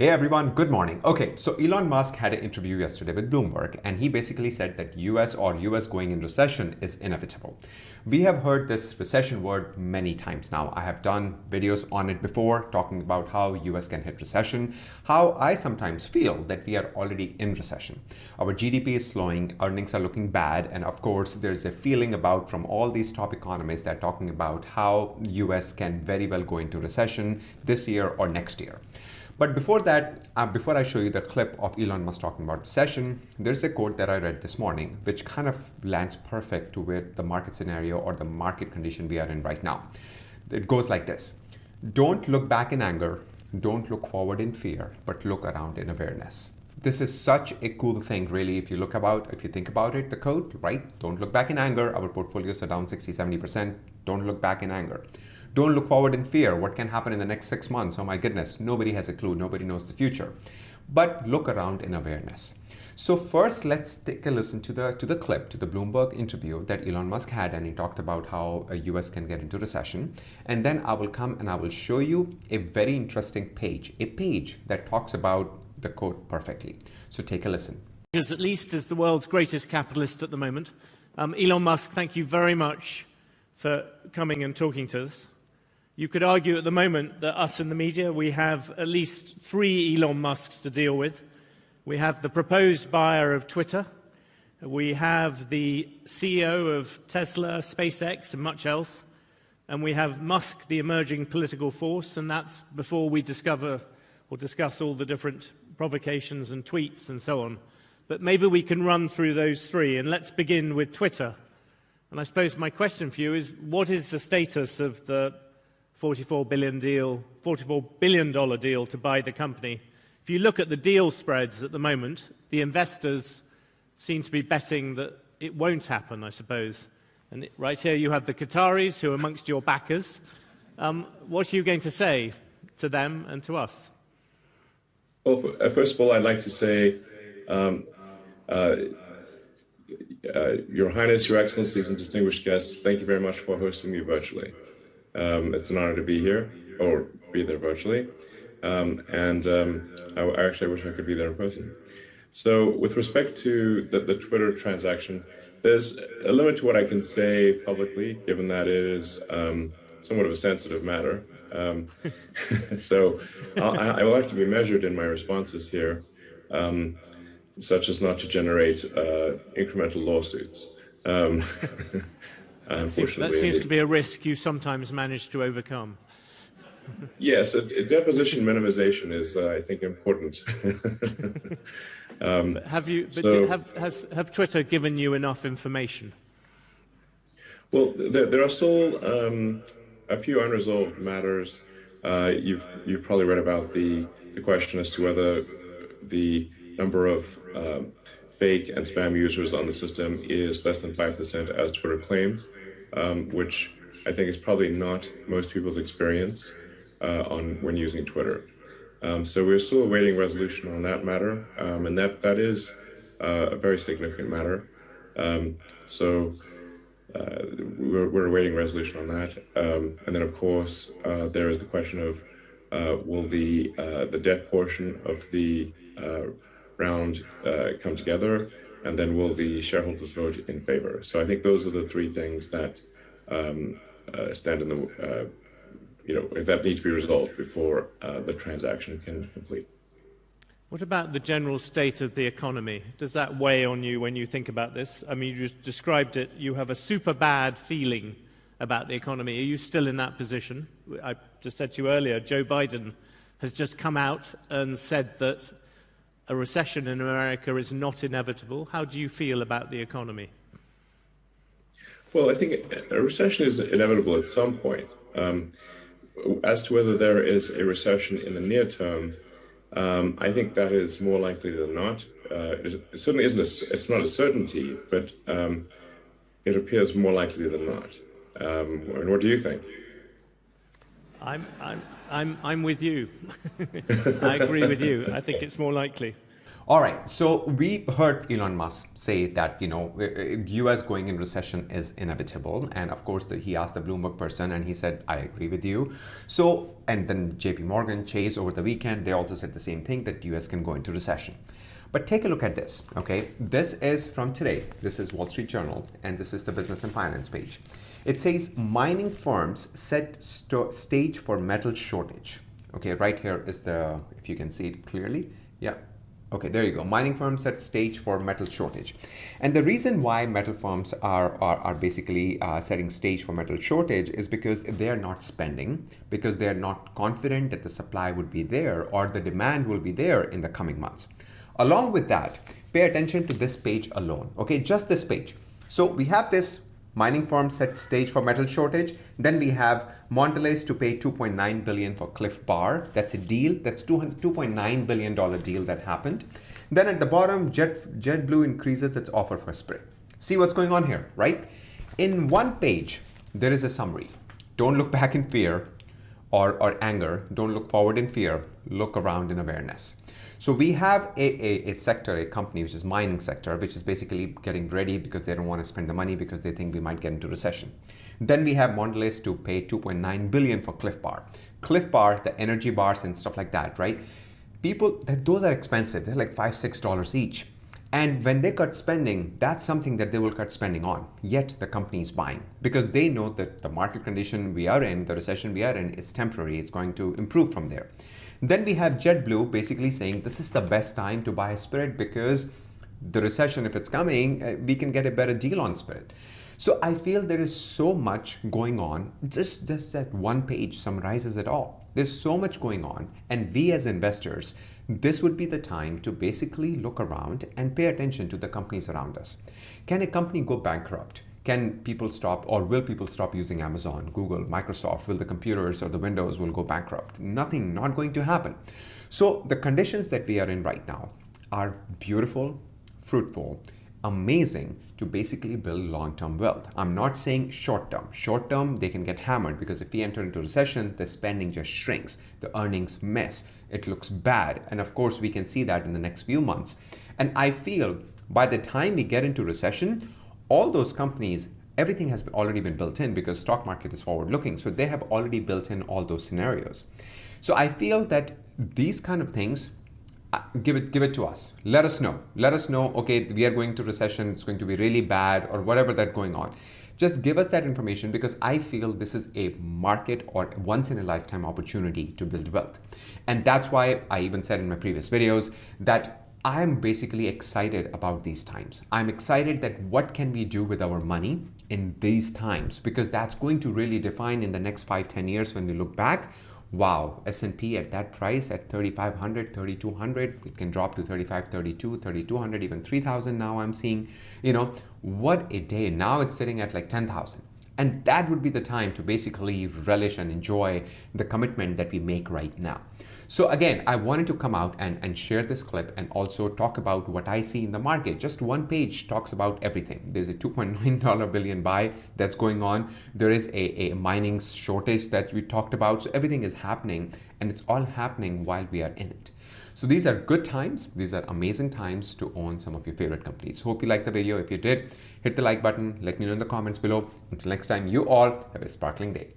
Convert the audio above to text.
Hey everyone, good morning. Okay, so Elon Musk had an interview yesterday with Bloomberg, and he basically said that US going in recession is inevitable. We have heard this recession word many times now. I have done videos on it before talking about how US can hit recession, how I sometimes feel that we are already in recession. Our GDP is slowing, earnings are looking bad, and of course there's a feeling about from all these top economists that are talking about how US can very well go into recession this year or next year. But before that, before I show you the clip of Elon Musk talking about recession, there's a quote that I read this morning, which kind of lands perfect to where the market scenario or the market condition we are in right now. It goes like this: don't look back in anger, don't look forward in fear, but look around in awareness. This is such a cool thing, really, if you think about it, the quote, right? Don't look back in anger. Our portfolios are down 60, 70%. Don't look back in anger. Don't look forward in fear. What can happen in the next 6 months? Oh my goodness, nobody has a clue. Nobody knows the future. But look around in awareness. So first, let's take a listen to the clip, to the Bloomberg interview that Elon Musk had, and he talked about how a US can get into recession. And then I will come and I will show you a very interesting page, a page that talks about the quote perfectly. So take a listen. At least as the world's greatest capitalist at the moment. Elon Musk, thank you very much for coming and talking to us. You could argue at the moment that us in the media, we have at least 3 Elon Musks to deal with. We have the proposed buyer of Twitter. We have the CEO of Tesla, SpaceX, and much else. And we have Musk, the emerging political force, and that's before we discover or discuss all the different provocations and tweets and so on. But maybe we can run through those 3, and let's begin with Twitter. And I suppose my question for you is, what is the status of the $44 billion deal to buy the company? If you look at the deal spreads at the moment, the investors seem to be betting that it won't happen, I suppose. And right here you have the Qataris, who are amongst your backers. What are you going to say to them and to us? Well, first of all, I'd like to say, Your Highness, Your Excellencies, and distinguished guests, thank you very much for hosting me virtually. It's an honor to be here, or be there virtually. I actually wish I could be there in person. So with respect to the Twitter transaction, there's a limit to what I can say publicly, given that it is somewhat of a sensitive matter. So I will have to be measured in my responses here, such as not to generate incremental lawsuits. That seems to be a risk you sometimes manage to overcome. Yes, deposition minimization is, I think, important. Have Twitter given you enough information? Well, there are still a few unresolved matters. You've probably read about the question as to whether the number of fake and spam users on the system is less than 5%, as Twitter claims, which I think is probably not most people's experience when using Twitter. So we're still awaiting resolution on that matter, and that is a very significant matter. We're awaiting resolution on that. And then, of course, there is the question of will the debt portion of the round come together, and then will the shareholders vote in favor? So I think those are the 3 things that stand in the, that need to be resolved before the transaction can complete. What about the general state of the economy? Does that weigh on you when you think about this? I mean, you just described it. You have a super bad feeling about the economy. Are you still in that position? I just said to you earlier, Joe Biden has just come out and said that a recession in America is not inevitable. How do you feel about the economy? Well, I think a recession is inevitable at some point. As to whether there is a recession in the near term, I think that is more likely than not. It certainly isn't. It's not a certainty, but it appears more likely than not. And what do you think? I'm with you. I agree with you. I think it's more likely. All right, so we heard Elon Musk say that US going in recession is inevitable, and of course he asked the Bloomberg person, and he said, "I agree with you." So, and then J.P. Morgan, Chase over the weekend, they also said the same thing, that US can go into recession. But take a look at this, okay? This is from today. This is Wall Street Journal, and this is the Business and Finance page. It says mining firms set stage for metal shortage. Okay, right here is the, if you can see it clearly, yeah. Okay, there you go. Mining firms set stage for metal shortage. And the reason why metal firms are basically setting stage for metal shortage is because they are not spending, because they are not confident that the supply would be there or the demand will be there in the coming months. Along with that, pay attention to this page alone. Okay, just this page. So we have this mining firm set stage for metal shortage. Then we have Mondelez to pay $2.9 billion for Cliff Bar. That's a deal. That's $2.9 billion deal that happened. Then at the bottom, JetBlue increases its offer for Spirit. See what's going on here, right? In one page, there is a summary. Don't look back in fear or anger. Don't look forward in fear. Look around in awareness. So we have a sector, a company, which is mining sector, which is basically getting ready because they don't want to spend the money because they think we might get into recession. Then we have Mondelez to pay $2.9 billion for Cliff Bar. Cliff Bar, the energy bars and stuff like that, right? People, those are expensive. They're like $5, $6 each. And when they cut spending, that's something that they will cut spending on. Yet the company is buying because they know that the market condition we are in, the recession we are in, is temporary. It's going to improve from there. Then we have JetBlue basically saying this is the best time to buy Spirit because the recession, if it's coming, we can get a better deal on Spirit. So I feel there is so much going on. Just that one page summarizes it all. There's so much going on. And we as investors, this would be the time to basically look around and pay attention to the companies around us. Can a company go bankrupt? Can people stop, or will people stop using Amazon, Google, Microsoft? Will the computers or the Windows will go bankrupt? Nothing, not going to happen. So the conditions that we are in right now are beautiful, fruitful, amazing to basically build long-term wealth. I'm not saying short-term. Short-term, they can get hammered because if we enter into recession, the spending just shrinks. The earnings miss. It looks bad. And of course, we can see that in the next few months. And I feel by the time we get into recession, all those companies, everything has already been built in because stock market is forward looking. So they have already built in all those scenarios. So I feel that these kind of things, give it to us. Let us know. Let us know, okay, we are going to recession. It's going to be really bad or whatever that's going on. Just give us that information because I feel this is a market or once in a lifetime opportunity to build wealth. And that's why I even said in my previous videos that I'm basically excited about these times. I'm excited that what can we do with our money in these times, because that's going to really define in the next 5-10 years when we look back. Wow, S&P at that price at 3,500, 3,200, it can drop to 35, 32, 3,200, even 3,000 now I'm seeing, what a day. Now it's sitting at like 10,000. And that would be the time to basically relish and enjoy the commitment that we make right now. So again, I wanted to come out and share this clip and also talk about what I see in the market. Just one page talks about everything. There's a $2.9 billion buy that's going on. There is a mining shortage that we talked about. So everything is happening and it's all happening while we are in it. So these are good times. These are amazing times to own some of your favorite companies. Hope you liked the video. If you did, hit the like button. Let me know in the comments below. Until next time, you all have a sparkling day.